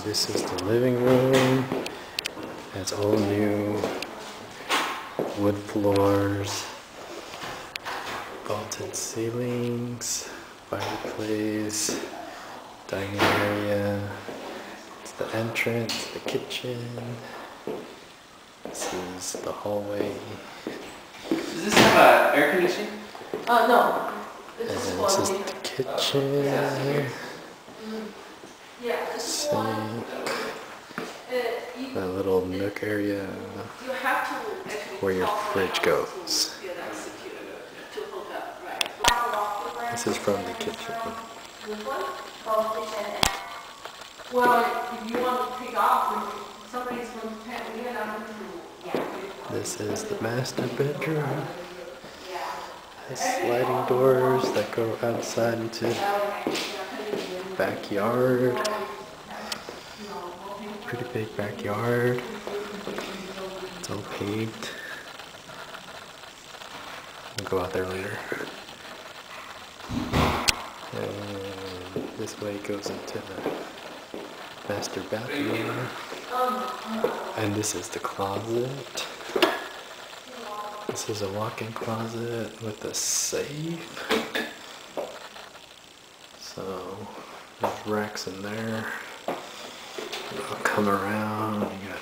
this is the living room. It's all new wood floors, vaulted ceilings, fireplace, dining area. It's the entrance, the kitchen. This is the hallway. Does this have air conditioning? No. And this is the kitchen. Sink. A little nook area where your fridge goes. This is from the kitchen. Well, if you want to take off, somebody's going to pay me, and I'm going to. This is the master bedroom. Has sliding doors that go outside into the backyard. Pretty big backyard. It's all paved. We'll go out there later. And this way goes into the master bathroom. And this is the closet. This is a walk-in closet with a safe. So there's racks in there. I'll come around. You got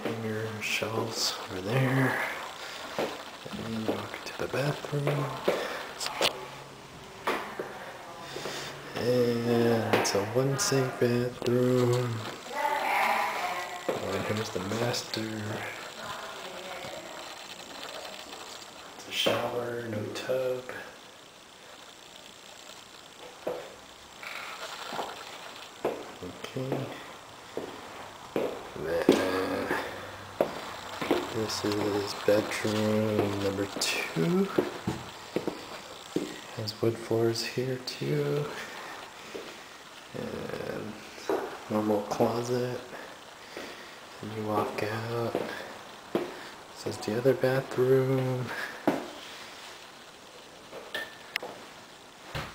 hanger shelves over there. And you walk into the bathroom. And it's a one sink bathroom. And here's the master. It's a shower, no tub. Okay. Then this is bedroom number 2. Has wood floors here too. And normal closet. And you walk out. This is the other bathroom.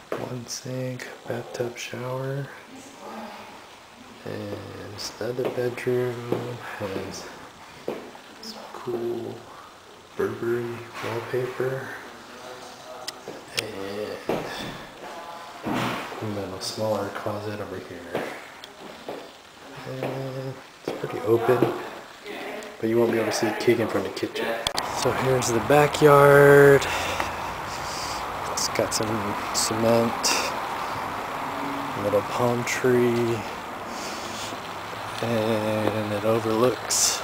One sink, bathtub, shower. And this other bedroom has some cool Burberry wallpaper. And then a smaller closet over here. And it's pretty open, but you won't be able to see Keegan from the kitchen. So here's the backyard. It's got some cement, a little palm tree, and it overlooks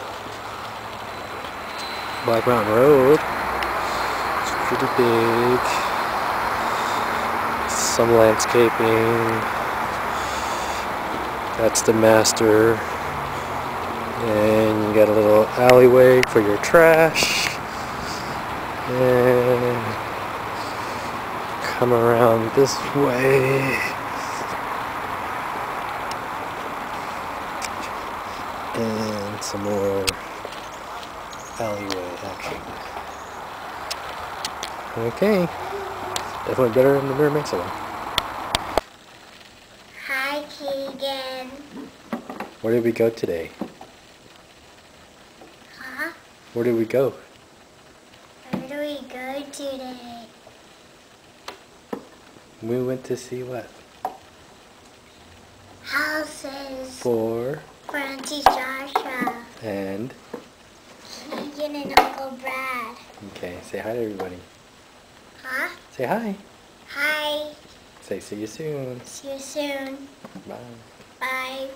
Black Mountain Road. It's pretty big. Some landscaping. That's the master. And you got a little alleyway for your trash. And come around this way. And some more alleyway action. Okay. Definitely better than the Mirror Mesa one. Hi, Keegan. Where did we go today? Huh? Where did we go? Where do we go today? We went to see what? Houses. For Auntie Sasha. and Keegan and Uncle Brad. okay, say hi to everybody. Huh? Say hi. Hi. Say see you soon. See you soon. Bye. Bye.